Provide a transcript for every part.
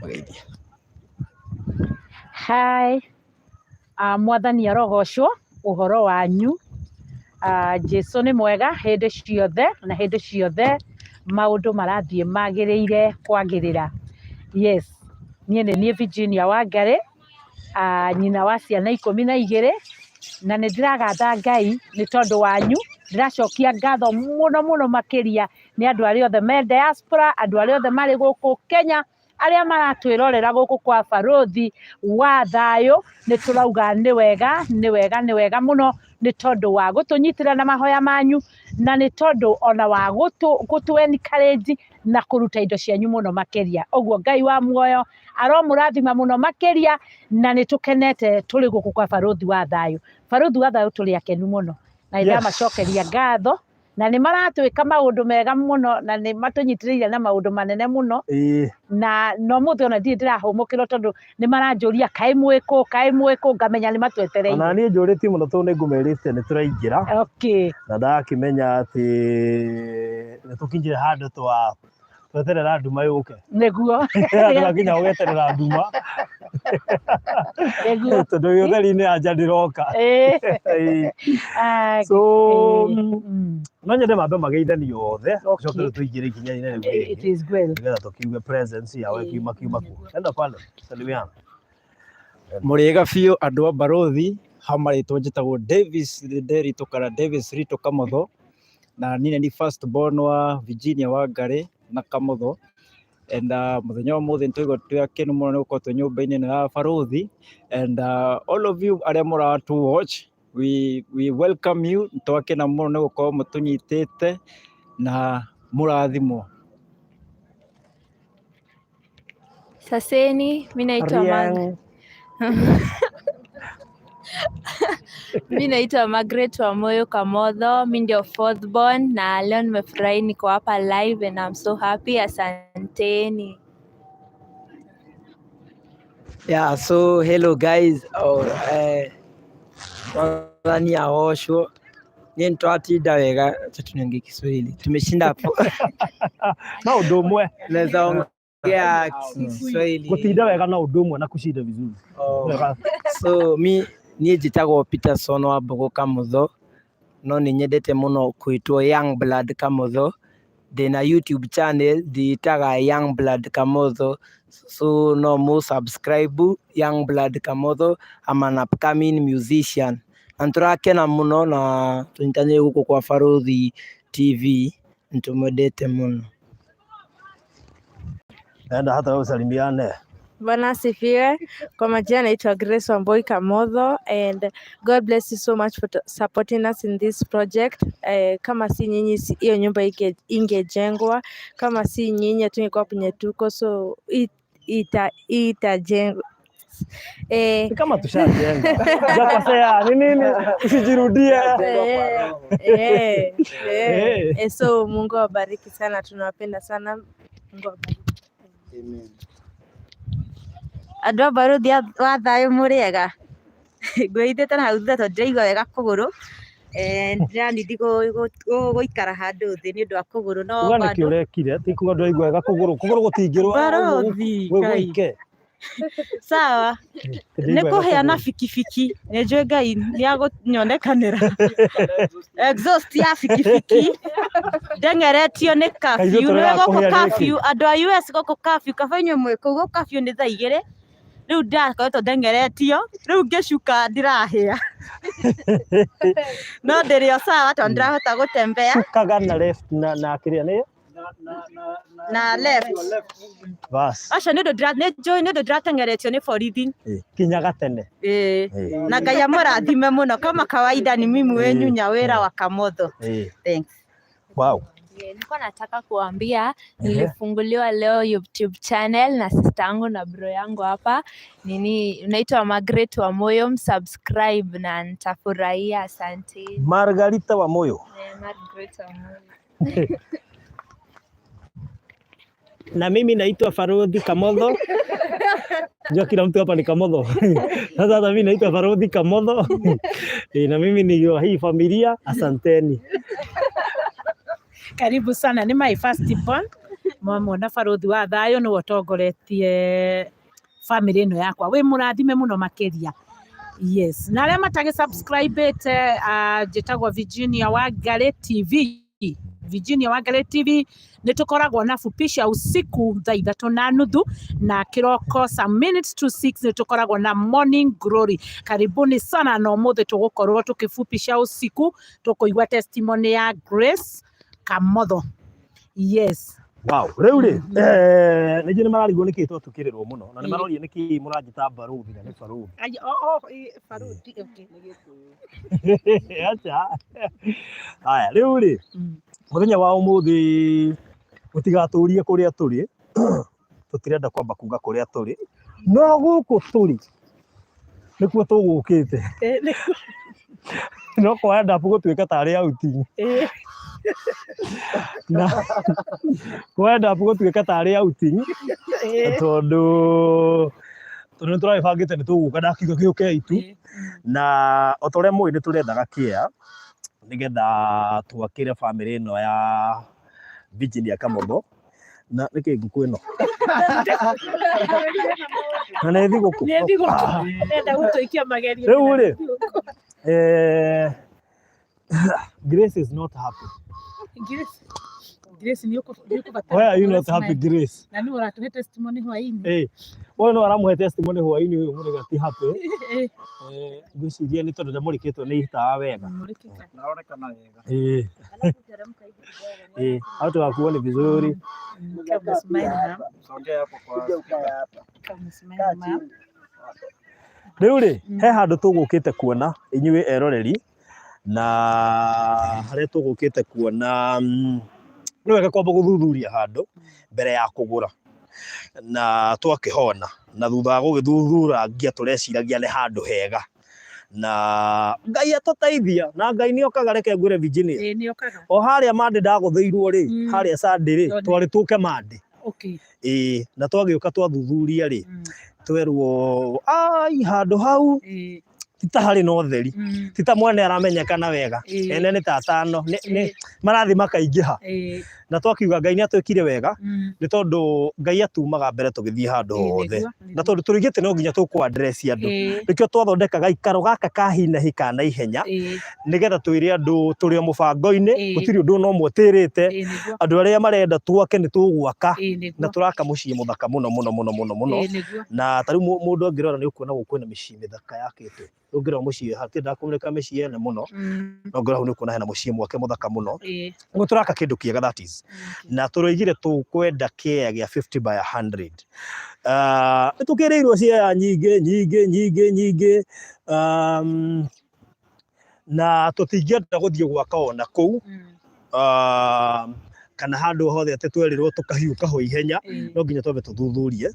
Magaithia. Hi. Mwathani arogocwo uhoro wanyu. Jesu nĩ mwega hĩndĩ ciothe na hĩndĩ ciothe maũndũ marathiĩ magĩrĩire kwagĩrĩra. Yes, niĩ nĩ niĩ Virginia Wangari, nyina wa ciana 12, na nĩ ndĩragatha Ngai nĩ tondũ wanyu. Ndĩracokia ngatho mũno mũno makĩria nĩ andũ arĩa othe me diaspora, andũ arĩa othe marĩ gũkũ Kenya, arĩa maratwĩrorera gũkũ kwa barũthi wa thayũ. Nĩ tũrauga nĩ wega mũno nĩ tondũ wa gũtũnyitĩra na mahoya manyu, na nĩ tondũ ona wa gũtũ encourage na kũruta indo cianyu mũno makĩria. Ũguo Ngai wa muoyo aromũrathima mũno makĩria, na nĩ tũkenete tũrĩ gũkũ kwa barũthi wa thayũ. Barũthi wa thayũ tũrĩ akenu mũno, na nĩ ndamacokeria ngatho, na nĩ maratwĩka maũndũ mega mũno, na nĩ matũnyitĩrĩire na maũndũ manene mũno. Na no mũthĩ ona ndirĩ ndĩrahũmũkĩrwo tondũ nĩ maranjũria kaĩ mwĩkũ, ngamenya nĩ matwetereire. Ona niĩ njũrĩtie mũno tondũ nĩ ngũmerĩte nĩ tũraingĩra. Okay. Na ndakĩmenya atĩ nĩ tũkinyire handũ tweterera nduma yũke. Nĩguo. Tũgakinya gũgeterera nduma. Nĩguo. Tondũ gĩũtheri-inĩ anja ndĩroka. So no nyende mambe mageithani othe. Coke tũingĩre ikinya-inĩ rĩu. It is well. Nĩgetha tũkiuge presence yao kiuma kuo. Enda pale, salimiana. Mũrĩega biũ andũ a barũthi, hamarĩtwo njĩtagwo Davis Rito kana Davis Rito Kamotho, na niĩ nĩ first born wa Virginia Wangari na Kamotho. And mũthenya wa mũthĩ nĩtũigua twĩ akenu mũno nĩ gũkorwo twĩ nyũmba-inĩ ĩno ya barũthi. And all of you arĩa mũratu watch, we welcome you. Nĩtwakena mũno nĩ gũkorwo mũtũnyitĩte na mũrathimwo. Saseni, mimi naitwa Margaret wa Moyo Kamotho, mimi ndio fourth born, na leo nimefurahi niko hapa live and I'm so happy. Asanteni. Yeah, so hello guys. Mwathani aoshwo. Niĩ nĩtwatinda wega, tunaongea Kiswahili. Tumeshinda hapo. Na ũndũ ũmwe. Naweza ongea Kiswahili. Gũtinda wega na ũndũ ũmwe na kushinda vizuri. So niĩ njĩtagwo Peterson wa Mbogo Kamotho, no nĩ nyendete mũno kwĩtwo Young Blood Kamotho. Ndĩna YouTube channel ndĩtaga Young Blood Kamotho, so no more subscribe Young Blood Kamotho. I'm an upcoming musician. Na nĩtũrakena mũno na tũnyitanĩire gũkũ kwa Barũthi TV, nĩtũmwendete mũno. Enda hata usalimiane. Bwana asifiwe. Kwa majina naitwa Grace Wamboi Kamotho, and God bless you so much for supporting us in this project. Kama si nyinyi hiyo nyumba ingejengwa, kama si nyinyi tungekuwa penye tuko, so itajengwa. Kama tushajenga. Jakosea nini? Usijirudie. So Mungu awabariki sana, tunawapenda sana. Mungu awabariki. Amen. Andũ a barũthi wa thayũ mũrĩega, ngwĩithĩte na hau thutha tondũ ndĩraigua wega kũgũrũ, ndĩranindi gũikara handũ thĩ nĩ ũndũ wa kũgũrũ. No bado nĩkĩ ũrekire ti kuga ndĩraigua wega kũgũrũ gũtingĩrwo barũthi sawa nĩ kũheana bikibiki, nĩ njũĩ Ngai nĩ agũnyonekanĩra exhaust ya bikibiki ndengeretio nĩ curfew. Nĩ gũkũ curfew, andũ a US gũkũ curfew, kaba inyuĩ mwĩ kũu curfew nĩ thaa 2. Rĩu ndakoretwo ndengeretio, rĩu ngĩcuka ndirahĩa no ndĩrĩ o sawa tondũ ndirahota gũtembea. Cukaga na left na kĩrĩa nĩ na left bas aca nĩ ũndũ ndiratengeretio nĩ borithi kinyaga tene. Na Ngai amũrathime mũno, kama kawaida ni mimi wenyu Nyawĩra wa Kamotho. Thanks. Wow. Nilikuwa nataka kuambia nilifunguliwa leo YouTube channel na sister yangu na bro yangu hapa. Unaitwa Margaret wa Moyo, subscribe na nitafurahia. Asante. Margarita wa Moyo. Margaret wa Moyo. Na mimi naitwa Barũthi Kamotho. Ndio kila mtu hapa ni Kamotho. Sasa mimi naitwa Barũthi Kamotho. Na mimi ni wa hii familia. Asanteni. Karibu sana, ni my first born. mwana baruthi wa thayo nĩ ũtongoretie family ĩno yakwa wĩ mũrathime mũno makĩria. Yes, na arĩa matagĩ subscribe njĩtagwo Virginia Wangari TV. Virginia Wangari TV nĩ tũkoragwo na fupisha usiku thaa 3:30 na kĩroko some minutes to 6 nĩ tũkoragwo na morning glory. Karibuni sana na ũmũthĩ tũgũkorwo tũkĩfupisha usiku tũkũigua testimony ya Grace Kamotho. Yes. Wow, rĩu rĩ nĩ mararigwo nĩkĩ twatũkĩrĩrwo mũno na nĩ maroria nĩkĩ mũranjĩta baruthi na nĩ baruthi. Baruthi okay. Acha. Haya, rĩu rĩ mũthenya wa ũmũthĩ gũtigatũrie kũrĩa tũrĩ tũtirenda kwamba kuga kũrĩa tũrĩ no gũkũ tũrĩ nĩkuo tũgũkĩte no kwenda gũtuĩka tarĩ outing na kwenda gũtuĩka tarĩ outing tondũ nĩ tũrabangĩte nĩ tũgũka dakika gĩũke itu na o ta ũrĩa mũĩ nĩ tũrendaga kĩea nĩgetha twakĩre family ĩno ya Virginia Kamotho na nĩkĩ ngũkũ ĩno na nĩ thigũkũ nenda gũtũikia magerio. Rĩu rĩ Grace is not happy. Grace nĩ ũkũbatara. Why are you not happy, Grace? Na nĩ ũratũhe testimony hwaĩ-inĩ. Ũyũ no aramũhe testimony hwaĩ-inĩ ũyũ mũrega ti happy. Ngwĩciria nĩ tondũ ndamũrĩkĩtwo nĩ itawa wega. Naonekana wega. Watu wakuone vizuri. Rĩu rĩ he handũ tũgũkĩte kuona inyuĩ eroreri na harĩa tũgũkĩte kuona nĩ wega kwamba gũthuthuria handũ mbere ya kũgũra na twakĩhona na thutha wa gũgĩthuthurangia tũreciragia nĩ handũ hega na Ngai atũteithia na Ngai nĩ okaga reke ngwĩre Virginia. Nĩ okaga. O harĩa Mande ndagũthĩirwo rĩ harĩa Sunday rĩ twarĩ tũke Mande. Okay. Na twagĩũka twathuthuria rĩ twerwo handũ hau ti ta harĩ na ũtheri ti ta mwene aramenyekana wega ene nĩ ta tano marathi makaingĩha na twakiuga Ngai nĩ atwĩkire wega nĩ tondũ Ngai atumaga mbere tũgĩthiĩ handũ hothe na tondũ tũrigĩte no nginya tũkũ address andũ nĩkĩo twathondekaga ikaro gaka kahinahi ka na ihenya nĩgetha twĩre andũ tũrĩ o mũbango-inĩ gũtirĩ ũndũ no mwetĩrĩte andũ arĩa marenda twake nĩ tũgwaka na tũraka mũciĩ mũthaka mũno mũno mũno mũno mũno na tarĩu mũndũ angĩrora nĩ ũkuona gũkũ kwĩna mĩciĩ mĩthaka yakĩtwo ũngĩrora mũciĩ hatirĩ kũmũrĩka mĩciĩ ene mũno no ngora hau nĩ ũkuona hena mũciĩ mwake mũthaka mũno ũguo tũraka kĩndũ kĩega that is na tũroigire tũkwenda kĩea gĩa 50 by 100 nĩ tũkĩrĩirwo ciea nyingĩ na tũtingĩenda gũthiĩ gwaka ona kũu kana handũ hothe atĩ twerirwo tũkahiũka ho ihenya no nginya twambe tũthuthurie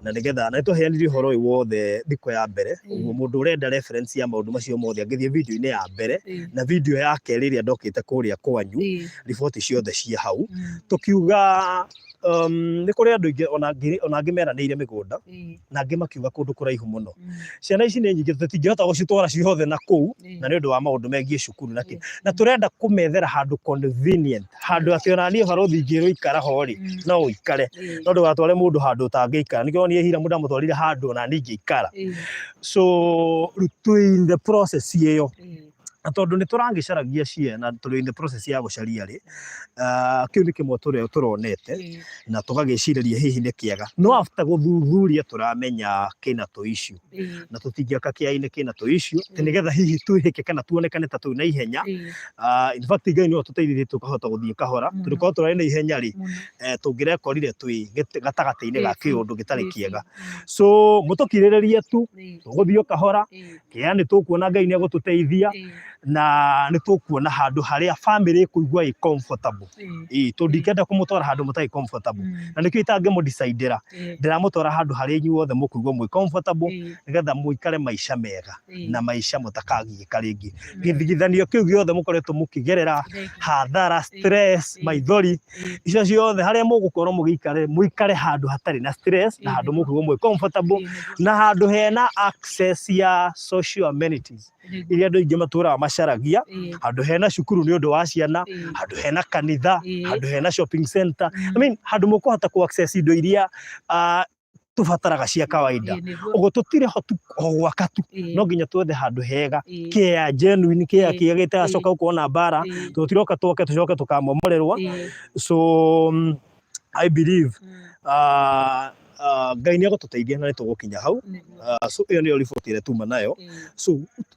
na nĩgetha na nĩtũheanire ũhoro ũyũ wothe thikũ ya mbere ũguo mũndũ ũrenda reference ya maũndũ macio mothe angĩthiĩ video-inĩ ya mbere na video ya kerĩ ĩrĩa ndokĩte kũrĩa kwanyu riboti ciothe ciĩ hau tũkiuga nĩ kũrĩ andũ aingĩ ona angĩ meranĩire mĩgũnda na angĩ makiuga kũndũ kũraihu mũno ciana ici nĩ nyingĩ tũtingĩhota gũcitwara ciothe na kũu na nĩ ũndũ wa maũndũ megiĩ cukuru na tũrenda kũmethera handũ convenient handũ atĩ ona niĩ baruthi ingĩrwo ikara ho rĩ no ũikare no ndũgatware mũndũ handũ ũtangĩikara nĩkĩo niĩ hira mũndũ amũtwarire handũ ona niĩ ingĩikara so twĩ in the process ĩyo na tondũ nĩ tũragĩcaragia ciana tũrĩ in the process ya gũcaria rĩ kĩu nĩ kĩmwe tũronete na tũgagĩcirĩria hihi nĩ kĩega no after gũthuthuria tũramenya kĩna tũ issue na tũtingĩaka kĩea-inĩ kĩna tũ issue nĩgetha hihi twĩhĩke kana tuonekane ta tũrĩ na ihenya in fact Ngai no tũteithĩrĩrie tũkahota gũthiĩ kahora tũrĩkorwo tũrarĩ na ihenya rĩ tũngĩrekorire twĩ gatagatĩ-inĩ ga kĩũndũ gĩtarĩ kĩega so mũtũkirĩrĩrie tu tũgũthiĩ kahora kĩea nĩ tũkuona Ngai nĩ egũtũteithia na nĩ tũkuona handũ harĩa family ĩkũigua ĩ comfortable tũndingĩenda kũmũtwara handũ mũtarĩ comfortable na nĩkĩo itangĩmũdecidera ndĩramũtwara handũ harĩa inyuothe mũkũigua mwĩ comfortable nĩgetha mũikare maica mega na maica mũtakagiĩka rĩngĩ gĩthigithanio kĩu gĩothe mũkoretwo mũkĩgerera hathara stress maithori icio ciothe harĩa mũgũkorwo mũgĩikare mũikare handũ hatarĩ na stress na handũ mũkũigua mwĩ comfortable na handũ hena access ya social amenities iria andũ aingĩ matũraga tũgacaragia handũ hena cukuru nĩ ũndũ wa ciana, handũ hena kanitha, handũ hena shopping center. I mean handũ mũkũhota ku access indo iria tubataraga cia kawaida. Ũguo tutire hotu gwaka tu, no nginya twethe handũ hega kĩa genuine kĩa gĩtagacoka kuona mbara, tutiroka tucoke tukamomorerwo. So I believe Ngai nĩ agũtũteithia na nĩ tũgũkinya hau. So ĩyo nĩyo riboti ĩrĩa tuma nayo. So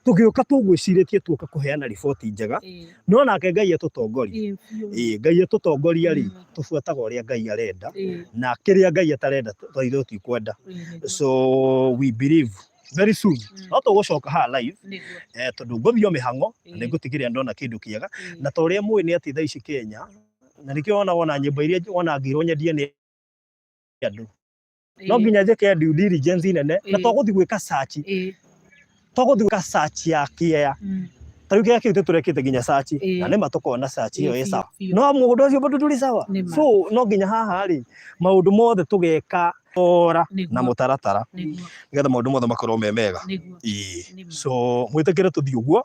tũgĩũka tũgwĩcirĩtie tuoka kũheana riboti njega, no nake Ngai atũtongoria. Ngai atũtongoria rĩ, tũbuataga ũrĩa Ngai arenda, na kĩrĩa Ngai atarenda twaithuĩ tutikwenda. So we believe very soon no tũgũcoka haha live, tondũ ngũthiĩ mĩhang'o nĩ ngũtigĩrĩra ndona kĩndũ kĩega, na ta ũrĩa mũĩ nĩ atĩ thaa ici Kenya, na nĩkĩo wona nyĩmbo iria ngĩirwo nyendie nĩ andũ, no nginya njĩke due diligence nene, na twagũthiĩ gwĩka search, ya kĩea. Ta rĩu kĩea kĩu tũrekĩte nginya search, na nĩma tũkona search ĩyo ĩ sawa, no mũndũ ũcio bado ndũrĩ sawa. So no nginya haha rĩ, maũndũ mothe tũgeka na mũtaratara, nĩgetha maũndũ mothe makorwo me mega. So mwĩtĩkĩre tũthiĩ ũguo,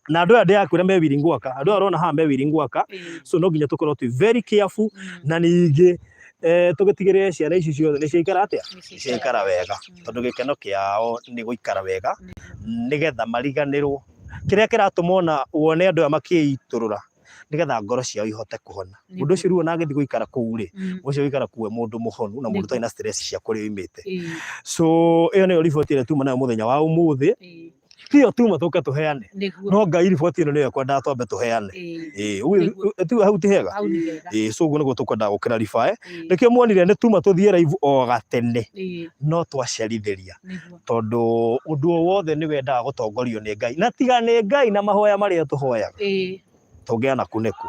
na andũ aya ndĩrakwĩra me willing gwaka, andũ aya ũrona haha me willing gwaka. So no nginya tũkorwo twĩ very careful, na ningĩ tũgĩtigĩrĩre ciana ici ciothe nĩ ciaikara atĩa, nĩ ciaikara wega, tondũ gĩkeno kĩao nĩ gũikara wega, nĩgetha mariganĩrwo. Kĩrĩa kĩratũma ona wone andũ aya makĩitũrũra, nĩgetha ngoro ciao ihote kũhona. Mũndũ ũcio rĩu ona agĩthiĩ gũikara kũu rĩ, ũcio gũikara kũu mũndũ mũhonu na mũndũ ũtarĩ na stress cia kũrĩa oimĩte. So ĩyo nĩyo riboti ĩrĩa tuma nayo mũthenya wa ũmũthĩ. Tiyo tuma tũke tũheane, no Ngai riboti ĩno nĩyo ekwendaga twambe tũheane. Tiga hau ti hega. So ũguo nĩguo tũkwendaga gũkĩrariba. Nĩkĩo muonire nĩ tuma tũthiĩ live o gatene, no twacerithĩria, tondũ ũndũ o wothe nĩ wendaga gũtongorio nĩ Ngai, na tiga nĩ Ngai na mahoya marĩa tũhoyaga tũngĩana kunĩku.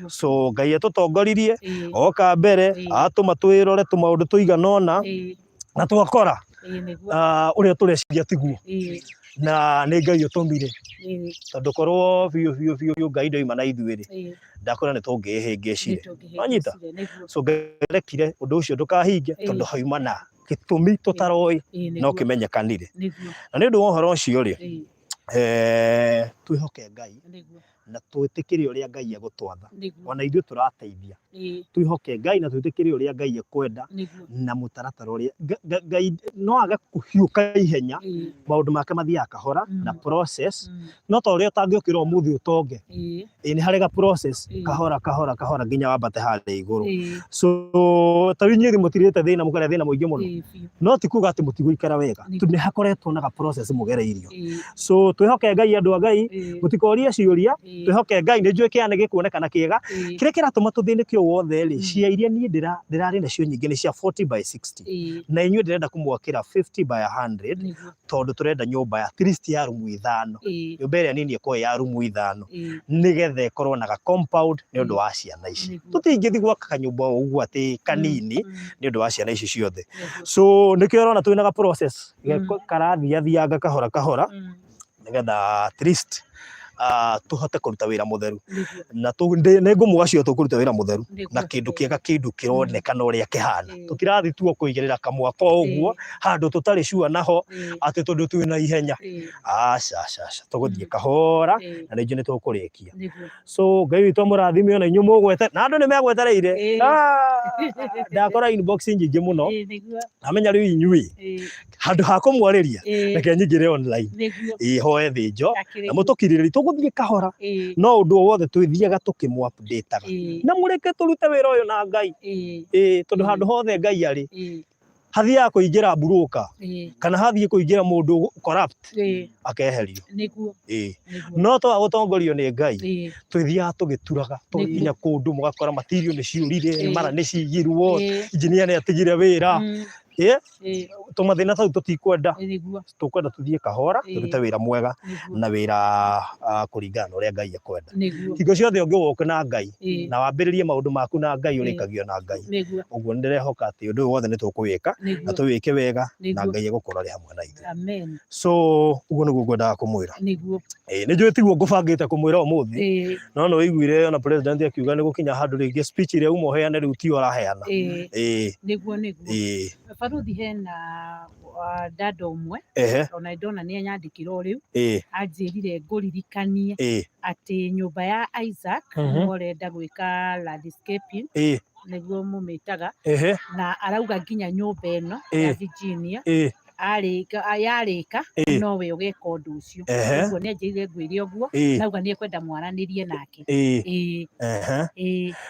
So Ngai atũtongoririe oka mbere, atũma twĩrore tũmaũndũ tũiganona, na twakora ũrĩa tũreciria tiguo, na nĩ Ngai ũtũmire, tondũ korwo biũ Ngai ndoima na ithuĩ rĩ, ndakwĩra nĩ tũngĩĩhĩngĩcire. Wanyita? So Ngai arekire ũndũ ũcio ndũkahinge, tondũ hauma na gĩtũmi tũtaroĩ no kĩmenyekanire. Na nĩ ũndũ wa ũhoro ũcio rĩ, twĩhoke Ngai na twĩtĩkĩre ũrĩa Ngai egũtwatha, ona ithuĩ tũrateithia. Twĩhoke Ngai na twĩtĩkĩre ũrĩa Ngai ekwenda, na mũtaratara ũrĩa Ngai no age kũhiũka ihenya, maũndũ make mathiaga kahora na process, no ta ũrĩa ũtangĩũkĩra ũmũthĩ ũtonge, nĩ harĩ ga process kahora nginya wambate harĩa igũrũ. So ta rĩu inyuĩ mũtirĩte thĩna, mũkarĩa thĩna mũingĩ mũno, no ti kuuga atĩ mũtigũikara wega, nĩ hakoretwo na ga process mũgereirio. So twĩhoke Ngai, andũ a Ngai, mũtikorie ciũria, twĩhoke Ngai. Nĩ njũĩ kĩana gĩkuonekana kĩega, kĩrĩa kĩratũma tũthĩnĩke wothe rĩ, cia iria niĩ ndĩrarĩ nacio nyingĩ nĩ cia 40/60, na inyuĩ ndĩrenda kũmwakĩra 50/100, tondũ tũrenda nyũmba at least ya rumu 5. Nyũmba ĩrĩa nini ĩkorwo ya rumu 5, nĩgetha ĩkorwo na ga compound nĩ ũndũ wa ciana ici. Tũtingĩthiĩ gwaka kanyũmba o ũguo atĩ kanini nĩ ũndũ wa ciana ici ciothe. So nĩkĩo ũrona twĩna ga process karathiathianga kahora, nĩgetha at least tũhote kũruta wĩra mũtheru, na nĩ ngũmũga cio tũkũruta wĩra mũtheru na kĩndũ kĩega, kĩndũ kĩronekana ũrĩa kĩhana. Tũtirathi tu kũigĩrĩra kamwaka ũguo handũ tũtarĩ sure naho atĩ tondũ twĩna ihenya. Aca tũgũthiĩ kahora, na nĩ njũĩ nĩ tũkũrĩkia. So Ngai witũ amũrathime, ona inyuĩ mũgwete, na andũ nĩ megwetereire. Ndakora inbox nyingĩ mũno, amenya rĩu inyuĩ handũ ha kũmwarĩria reke nyingĩre online hoe thĩnjo na mũtũkirĩrĩrie. Tũgũthiĩ kahora, no ũndũ o wothe twĩthiaga tũkĩmũ-update-aga, na mũreke tũrute wĩra ũyũ na Ngai, tondũ handũ hothe Ngai arĩ hathiaga kũingĩra broker, kana hathiĩ kũingĩra mũndũ corrupt akeherio. No twaga gũtongorio nĩ Ngai, twĩthiaga tũgĩturaga, tũgĩkinya kũndũ mũgakora material nĩ ciũrire, mara nĩ ciyirwo, engineer nĩ atigire wĩra. Tũmathĩna tau tũtikwenda, tũkwenda tũthiĩ kahora, tũrute wĩra mwega na wĩra kũringana na ũrĩa Ngai ekwenda. Hingo ciothe ũngĩwoka na Ngai na wambĩrĩrie maũndũ maku na Ngai, ũrĩkagio na Ngai. Ũguo nĩ ndĩrehoka atĩ ũndũ ũyũ wothe nĩ tũkũwĩka na tũwĩke wega, na Ngai egũkorwo arĩ hamwe na ithuĩ. So ũguo nĩguo ngwendaga kũmwĩra. Nĩ njũĩ tiguo ngũbangĩte kũmwĩra ũmũthĩ, no nĩ wĩiguire ona president akiuga nĩ gũkinya handũ rĩngĩ speech ĩrĩa uma ũheane rĩu tiyo ũraheana. Baruthi hena dada ũmwe ona ndona nĩ anyandĩkĩra o rĩu anjĩrire ngũririkanie atĩ nyũmba ya Isaac nĩ arenda gwĩka landscaping nĩguo mũmĩtaga na arauga nginya nyũmba ĩno ya Virginia yarĩka nowe ũgeka ũndũ ũcio ũguo nĩ anjĩrire ngwĩre ũguo nauga nĩ ekwenda mwaranĩrie nake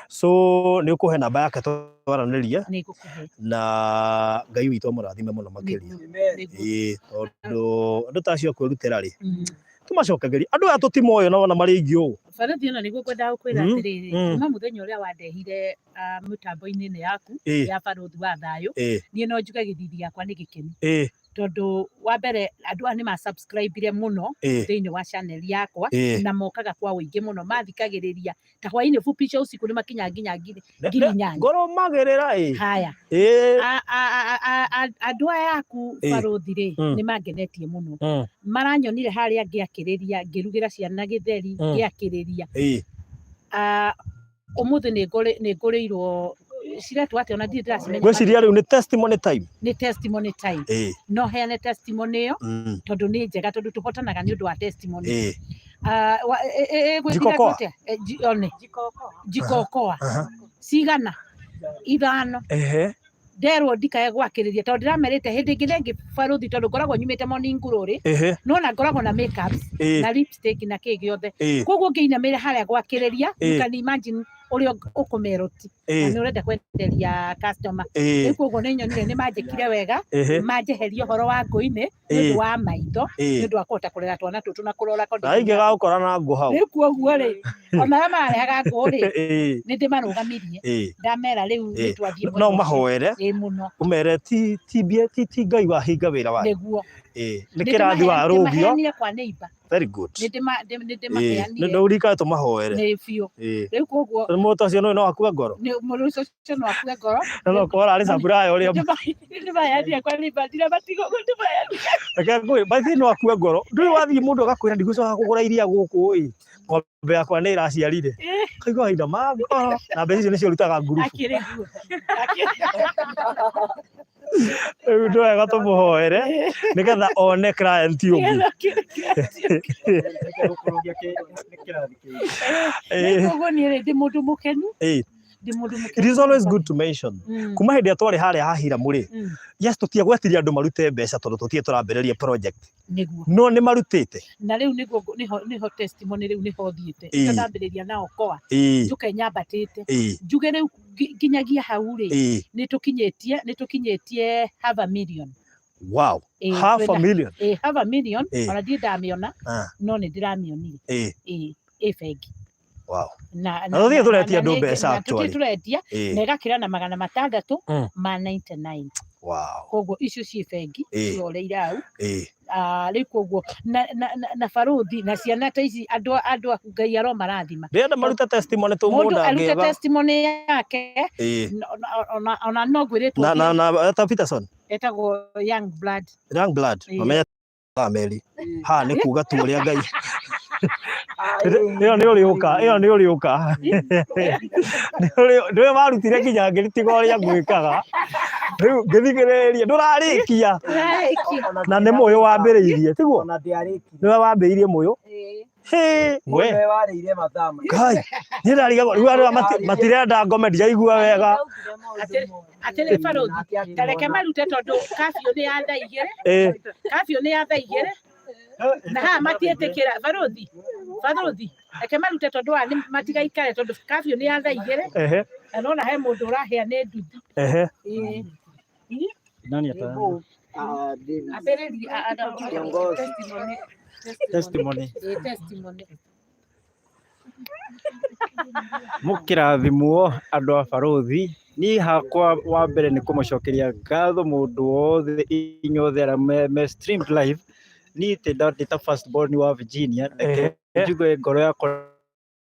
so nĩ ũkũhe namba yake twaranĩrie na Ngai witũ amũrathime mũno makĩria tondũ andũ ta acio kwĩrutĩra rĩ tumacokageria andũ aya tũtimoyo na marĩ aingĩ ũũ barathi ona nĩguo ngwenda gũkwĩra atĩrĩrĩ kuma mũthenya ũrĩa wandehire mĩtambo-inĩ ĩno yaku ya barothi wa thayũ niĩ no njuge gĩthithi gĩakwa nĩ gĩkenu tondũ wa mbere andũ aya nĩ ma-subscribe-ire mũno thĩinĩ wa channel yakwa na mokaga kwa ũingĩ mũno mathikagĩrĩria ta hwainĩ fupisha usiku nĩ makinya nginya ngiri 8 ngoromagĩrĩra haya andũ aya yaku barothi rĩ nĩ mangenetie mũno maranyonire harĩa ngĩakĩrĩria ngĩrugĩra ciana gĩtheri ngĩakĩrĩria ũmũthĩ nĩ ngũrĩirwo ciretwo atĩ ona ndirĩ ndĩracimenya gwĩciria rĩu nĩ testimony time no heane testimony ĩyo tondũ nĩ njega tondũ tũhotanaga nĩ ũndũ wa testimony jikokoa cigana 5 nderwo ndikae gwakĩrĩria tondũ ndĩramerĩte hĩndĩ ĩngĩ rĩngĩ barothi tondũ ngoragwo nyumĩte morning glory nona ngoragwo na makeups na lipstick na kĩ gĩothe koguo ngĩinamĩra harĩa gwakĩrĩria you can imagine ũrĩa ũkũmeroti na nĩ ũrenda kwenderia customer rĩu koguo nĩ nyonire nĩ manjĩkire wega manjeheria ũhoro wa ngũinĩ nĩ ũndũ wa maitho nĩ ũndũ wa kũhota kũrera twana tũtũ na kũrora ingĩgagũkora na ngũ hau rĩu koguo rĩ ona arĩa marehaga ngũ rĩ nĩ ndĩmarũgamirie ndamera rĩu nĩ twathiĩ no mahoere mũno umere ti Ngai wahinga wĩra wake nĩguo nĩ kĩrathi wa rũgio kwa neighbor very good nĩ ndũrika tũmahoere nĩ biũ rĩu koguo mũndũ ũcio no akue ngoro mũndũ ũcio no akue ngoro no kora arĩ supply ũrĩa ndĩmayandia kwa neighbor ndira matigo ndĩmayandia reke ngũĩ basi no akue ngoro ndũrĩ wathiĩ mũndũ agakwĩra ndigũcoka kũgũra iria gũkũ ĩ ng'ombe yakwa nĩ ĩraciarire kaigua hinda ma ngoro na mbeca icio nĩcio rutaga ngurubu rĩu nĩ wega tũmũhoere nĩgetha one client ũngĩ koguo niĩ ndĩ mũndũ mũkenu it is always good to mention kuma hĩndĩ ĩrĩa twarĩ harĩa hahira mũrĩ yes tũtiagwetirie andũ marute mbeca tondũ tũtiĩ tũrambĩrĩria project no nĩ marutĩte na rĩu nĩho testimony rĩu nĩho thiĩte tũtambĩrĩria nao koa njuke nyambatĩte njuge rĩu nginyagia hau rĩ nĩ tũkinyĩtie half a million wow half a million ona ndirĩ ndamĩona no nĩ ndĩramĩonire bengi wow na tũthiĩ tũretia andũ mbeca actually tũretia na ĩgakĩra na 600 ma 99 wow koguo icio ciĩ bengi ciroreire hau rĩu koguo na barothi na ciana ta ici andũ aku Ngai aro marathima ndĩrenda marute testimony mũndũ arute testimony yake ona no ngwĩrĩtwo na ta Peterson etagwo young blood mamenya family ha nĩ kuga tu ũrĩa Ngai ĩyo nĩ ũrĩũka nĩwe warutire nginya ngĩritiga ũrĩa ngwĩkaga rĩu ngĩthikĩrĩria ndũrarĩkia na nĩ mũyũ wambĩrĩirie tiguo nĩwe wambĩrĩirie mũyũ we Ngai niĩ ndarigagwo rĩu andũ matirenda ngome ndiraigua wega atĩrĩ barothi tareke marute tondũ kabiũ nĩ ya thaa igĩrĩ na haha matiĩtĩkĩra barothi reke marute tondũ wa matigaikare tondũ kabiũ nĩ ya thaa igĩrĩ na nona he mũndũ ũrahĩa nĩ nduthi nani ataanza testimony mukirathimwo andũ a barothi niĩ hakwa wa mbere nĩ kũmũcokeria ngatho mũndũ wothe inyuothe arĩa me stream live niĩ ndĩ ta first born wa Virginia njuge ngoro yakwa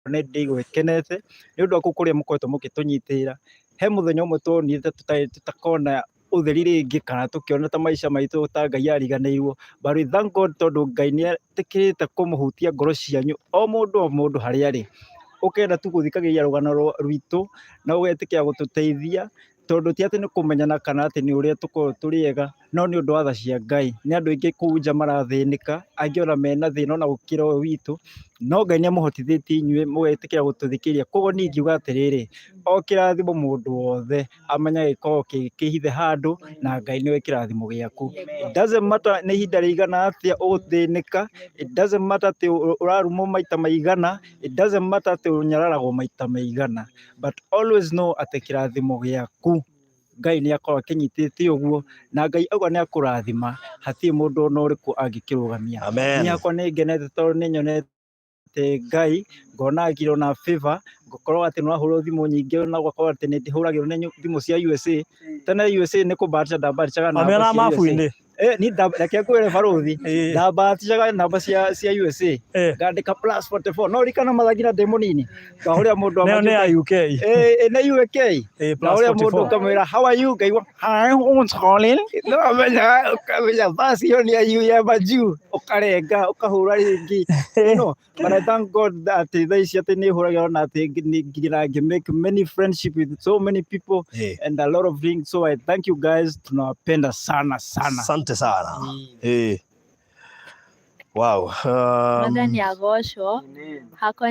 nĩ ndĩgũkenete nĩ ũndũ wa kũrĩa mũkoretwo mũgĩtũnyitĩra he mũthenya ũmwe tuonire tutakona ũtheri rĩngĩ kana tũkĩona ta maica maitũ ta Ngai ariganĩirwo but thank God tondũ Ngai nĩ etĩkĩrĩte kũmũhutia ngoro cianyu o mũndũ harĩa arĩ ũkenda tu gũthikagĩrĩria rũgano rwitũ na ũgetĩkĩra gũtũteithia tondũ ti atĩ nĩ kũmenyana kana atĩ nĩ ũrĩa tũkorwo tũrĩ ega no nĩ ũndũ wa tha cia Ngai nĩ andũ aingĩ kũu nja marathĩnĩka, angĩ ona mena thĩna ona gũkĩra ũyũ witũ, no Ngai nĩamũhotithĩtie inyuĩ mũgetĩkĩra gũtũthikĩrĩria. Koguo niĩ ngiuga atĩrĩrĩ, o kĩrathimo mũndũ wothe amenyage gĩkoragwo kĩhithe handũ na Ngai nĩwe kĩrathimo gĩaku. It doesn't matter nĩ ihinda rĩigana atĩa ũgũthĩnĩka, it doesn't matter atĩ ũrarumwo maita maigana, it doesn't matter atĩ ũnyararagwo maita maigana, but always know atĩ kĩrathimo gĩaku Ngai nĩ akoragwo akĩnyitĩte ũguo, na Ngai auga nĩ akũrathima, hatirĩ mũndũ ona ũrĩkũ angĩkĩrũgamia. Niĩ hakwa nĩ ngenete tondũ nĩ nyonete Ngai, ngona ngirwo na favor, ngũkorwo atĩ nĩ wahũrwo thimũ nyingĩ na gũkorwo atĩ nĩ ndĩhũragĩrwo nĩ thimũ cia USA. Tene USA nĩ kũmbahatisha ndambahaticaga namba cia USA. Ni reke ngwĩre barũthi, ndambahaticaga namba cia USA, ngandĩka +44, no rikana mathagira ndĩ mũnini, ngahũrĩra mũndũ wa nĩ UK, nĩ UK, ngahũrĩra mũndũ ngamwĩra how are you, ngaigua hi who's calling, no ũkamenya basi ĩyo nĩ ya majuu, ũkarenga ũkahũra rĩngĩ, no but I thank God atĩ thaa ici atĩ nĩ hũragĩrwo na atĩ nginya make many friendship with so many people and a lot of things, so I thank you guys, tunawapenda sana sana. Asante sana. Wow. Mwadhani Agosho, hako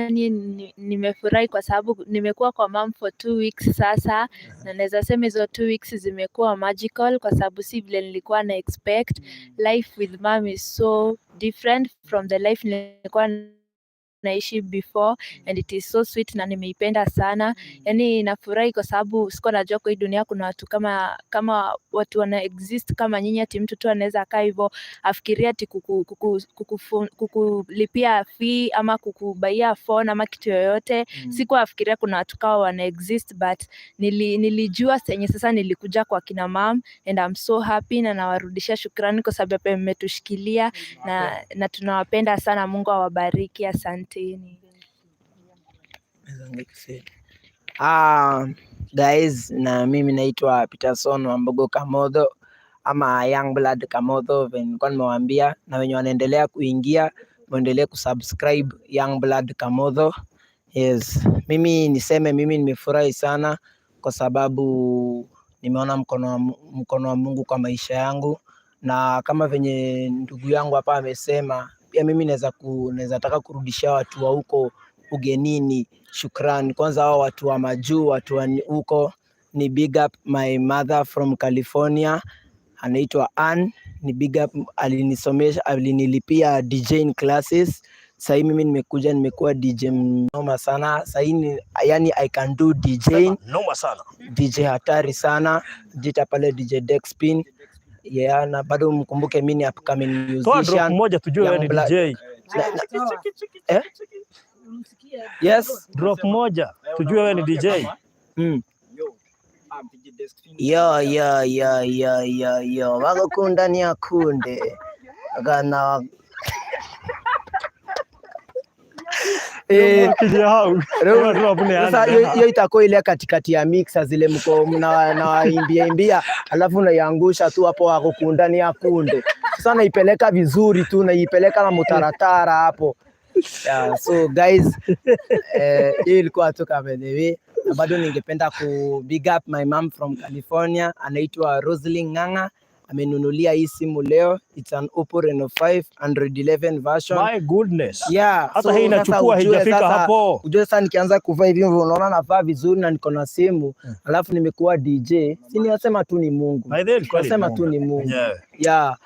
nimefurahi kwa sababu nimekuwa kwa mom for 2 weeks sasa, na naweza sema hizo 2 weeks zimekuwa magical kwa sababu si vile nilikuwa na expect. Life with mom is so different from the life nilikuwa naishi before, and it is so sweet na nimeipenda sana. Yani nafurahi kwa sababu sikuwa najua kwa hii dunia kuna watu kama watu wana exist kama nyinyi, ati mtu tu anaweza kaa hivyo afikiria ati kukulipia fee ama kukubaia phone ama kitu yoyote. Sikuwa afikiria kuna watu kama wana exist, but nilijua senye sasa nilikuja kwa kina mom, and I'm so happy na nawarudishia shukrani kwa sababu mmetushikilia na tunawapenda sana. Mungu awabariki, asante. Guys, na mimi naitwa Peterson Wambogo Kamotho ama Young Blood Kamotho, nilikuwa nimewaambia, na wenye wanaendelea kuingia muendelee kusubscribe Young Blood Kamotho. Yes, mimi nimefurahi sana kwa sababu nimeona mkono wa Mungu kwa maisha yangu, na kama venye ndugu yangu hapa amesema, pia mimi naweza taka kurudishia watu wa huko ugenini shukrani. Kwanza hao watu wa majuu, watu wa huko ni big up my mother from California, anaitwa Ann, ni big up, alinisomesha, alinilipia DJing classes. Sasa mimi nimekuwa DJ noma sana. Sasa yani I can do DJing noma sana, DJ hatari sana, jita pale DJ Dexpin. Yeah, na bado mkumbuke mimi ni upcoming musician. Drop moja tujue wewe ni DJ. Yes, drop moja tujue wewe ni DJ. Yo wagukunda ni akunde agana hiyo itakuwa ile katikati ya mixa zile mko mnawaimbia, alafu unaiangusha tu hapo, wagukunda ni akunde. Sasa naipeleka vizuri tu, naipeleka na mutaratara hapo. Yeah, so guys, hii ilikuwa tu kama hivi. Na bado ningependa ku big up my mom from California, anaitwa Roslyn Nganga. Amenunulia hii simu leo, it's an Oppo Reno 5 111 version. My goodness. Yeah, hata hii inachukua haijafika hapo. Unajua sasa nikianza kuvaa hivi unaona navaa vizuri na niko na simu, alafu nimekuwa DJ. Si niwasema tu ni Mungu. Nasema tu ni Mungu. Yeah.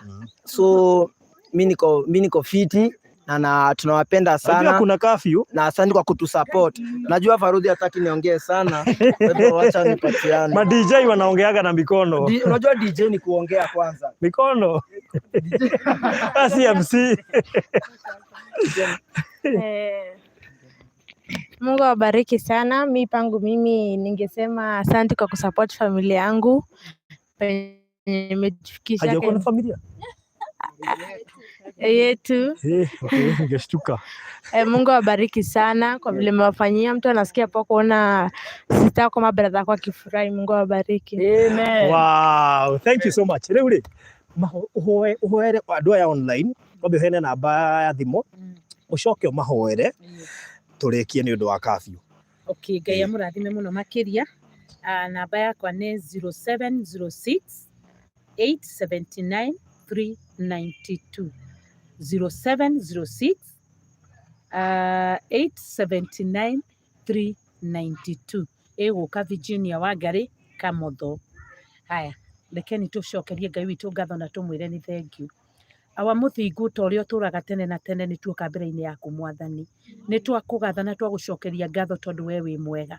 So mimi niko fiti na tunawapenda sana. Unajua kuna curfew, na asante kwa kutusupport. Najua Farudhi hataki niongee sana, kwa acha nipatiane. Ma DJ wanaongeaga na mikono. Unajua DJ ni kuongea kwanza. Mikono. Asi MC. Mungu awabariki sana. Mimi ningesema asante kwa kusupport familia yangu. Nimefikisha. Haja uko na familia? Yetu. Okay, ningeshtuka. Mungu awabariki sana kwa vile mmewafanyia. Mtu anasikia hapo kuona sister kama brother kwa kifurahi. Mungu awabariki. Amen. Wow, thank you so much. Reuli uhoere andũ aya online, kwambe hene namba ya thimo, ucoke umahoere turikie ni undu wa curfew. Okay, Ngai amurathime muno makiria. Namba yakwa ni 0706 879 392 0706 879 392 ĩgũka Virginia Wangari Kamotho. Haya, rekeni tũcokerie Ngai witũ ngatho na tũmwĩre nĩ thengiũ. Awa mũthingu ta ũrĩa ũtũũraga tene na tene nĩ tuoka mbere-inĩ yaku Mwathani. Nĩ twakũgatha na twagũcokeria ngatho tondũ we wĩ mwega.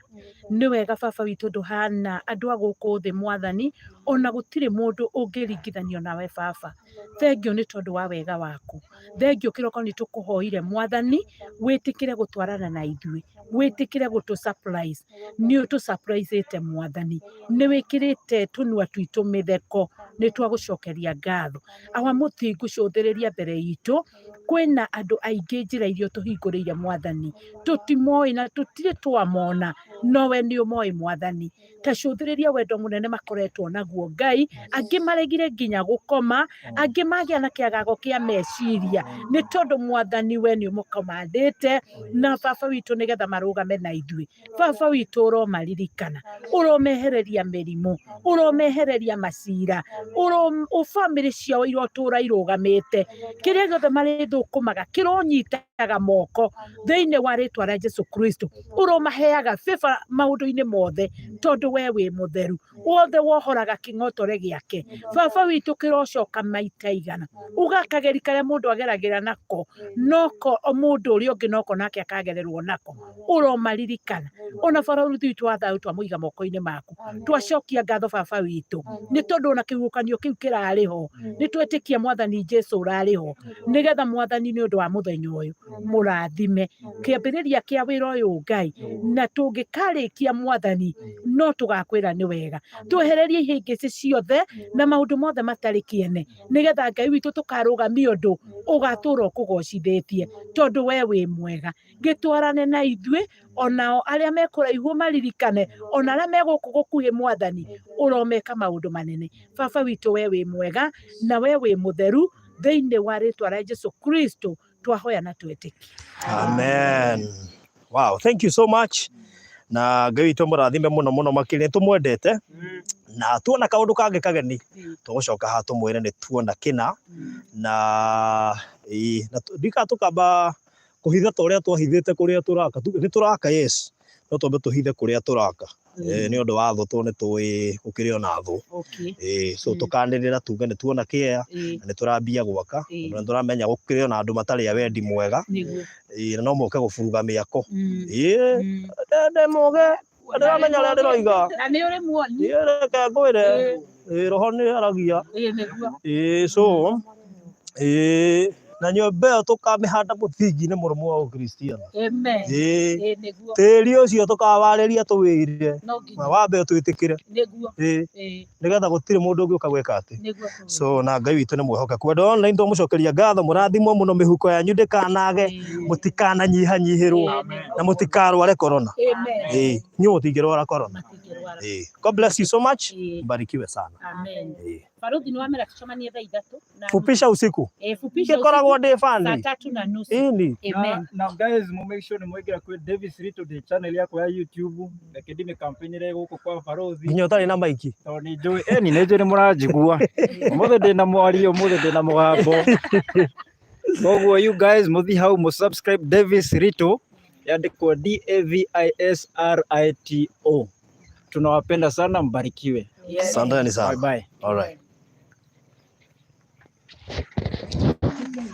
Nĩ wega Baba witũ ndũhana andũ a gũkũ thĩ Mwathani, ona gũtirĩ mũndũ ũngĩringithanio nawe Baba. Thengiũ nĩ tondũ wa wega waku. Thengiũ kĩroko nĩ tũkũhoire Mwathani wĩtĩkĩre gũtwarana na ithuĩ, wĩtĩkĩre gũtũ surprise. Nĩ ũtũ surprise-ĩte Mwathani, nĩ wĩkĩrĩte tũnua twitũ mĩtheko, nĩ twagũcokeria ngatho. Awa mũthingu cũthĩrĩria mbere itũ, kwĩna andũ aingĩ njĩra iria tũhingũrĩire Mwathani, tũtimoĩ na tũtirĩ twamona, nowe nĩ ũmoĩ Mwathani. Ta cũthĩrĩria wendo mũnene makoretwo naguo Ngai, angĩ maregire nginya gũkoma, angĩ magĩa na kĩagago kĩa meciria, nĩ tondũ Mwathani we nĩ ũmũkomandĩte na Baba witũ nĩgetha marũgame na ithuĩ. Baba witũ ũromaririkana, ũromehereria mĩrimũ, ũromehereria macira, bamĩrĩ ciao irotũra irũgamĩte, kĩrĩa gĩothe marĩthũkũmaga kĩronyitaga moko thĩinĩ wa rĩtwa rĩa Jesũ Kristo, ũromaheaga favor maũndũ-inĩ mothe tondũ we wĩ mũtheru, wothe wohoraga kĩng'otore gĩake. Baba witũ kĩrocoka maita igana, ũgakageri karĩa mũndũ ageragĩra nako, noko mũndũ ũrĩa ũngĩ noko nake akagererwo nako, ũromaririkana. Ona bũrũri witũ wa thayũ twamũiga moko-inĩ maku, twacokia ngatho Baba witũ nĩ tondũ ona kĩhuhũkanio kĩu kĩrarĩ ho, nĩ twetĩkia Mwathani Jesũ ũrarĩ ho, nĩgetha Mwathani nĩ ũndũ wa mũthenya ũyũ mũrathime kĩambĩrĩria kĩa wĩra ũyũ Ngai, na tũngĩkarĩkia Mwathani no tũgakwĩra nĩ wega. Twehererie ihĩngĩcĩ ciothe na maũndũ mothe matarĩ kĩene, nĩgetha Ngai witũ tũkarũgamia ũndũ ũgatũra ũkũgocithĩtie tondũ we wĩ mwega. Gĩtwarane na ithuĩ, onao arĩa mekũraihu maririkane, ona arĩa megũkũ gũkuhĩ Mwathani ũromeka maũndũ manene. Baba witũ we wĩ mwega na we wĩ mũtheru, thĩinĩ wa rĩtwa rĩa Jesũ Kristo twahoya na twetĩkia. Amen. Wow, thank you so much. Na Ngai witũ mũrathime mũno mũno makĩria, tũmwendete na tuona kaũndũ kangĩ kageni tũgũcoka haha tũmwĩre nĩ tuona kĩna, na ndika tũkamba kũhitha ta ũrĩa twahithĩte kũrĩa tũraka, nĩ tũraka yes, no twambe tũhithe kũrĩa tũraka nĩ ũndũ wa thũ, tondũ nĩ tũĩ gũkĩrĩ ona thũ. So tũkanĩrĩra tuge nĩ tuona kĩea na nĩ tũrambia gwaka, na nĩ tũramenya gũkĩrĩ ona andũ matarĩ a wendi mwega, na no moke gũburuga mĩako. Ndĩ mũge, ndĩramenya ũrĩa ndĩroiga, Na nĩ ũrĩ muoni. reke ngwĩre roho nĩ aragia. So na nyũmba ĩyo tũkamĩhanda mũthingi-inĩ mũrũmu wa ũkristiano. Amen. Tĩri ũcio tũkawarĩria tũwĩire, wambe twĩtĩkĩre, nĩgetha gũtirĩ mũndũ ũngĩ ũka gwĩka atĩ. So na Ngai witũ nĩ mwĩhokeku. Andũ online tũmũcokeria ngatho, mũrathimwo mũno, mĩhuko yanyu ndĩkanage, mũtikananyihanyihĩrwo na mũtikarware corona. Inyuĩ mũtingĩrwara corona. God bless you so much. Mbarikiwe sana. Amen. Baruthi nĩ wamera tucemanie thaa 3 fupisha usiku. Fupisha Ngĩkoragwo ndĩ bandi. Saa 3:30. Ini. Amen. Na guys, make sure ni mwĩngĩra kwĩ Davis Rito the channel yako ya YouTube, reke ndime campaign ĩrĩa gũkũ kwa Baruthi. Nginya ũtarĩ na maiki. Tondũ nĩ njũĩ nĩ njũĩ nĩ mũranjigua. Ũmũthĩ ndĩna mwario, ũmũthĩ ndĩna mũgambo. Koguo you guys mũthi hau mũ subscribe Davis Rito, yandĩkwo DAVISRITO. Tunawapenda sana, mbarikiwe. Asanteni sana. Bye bye. All right.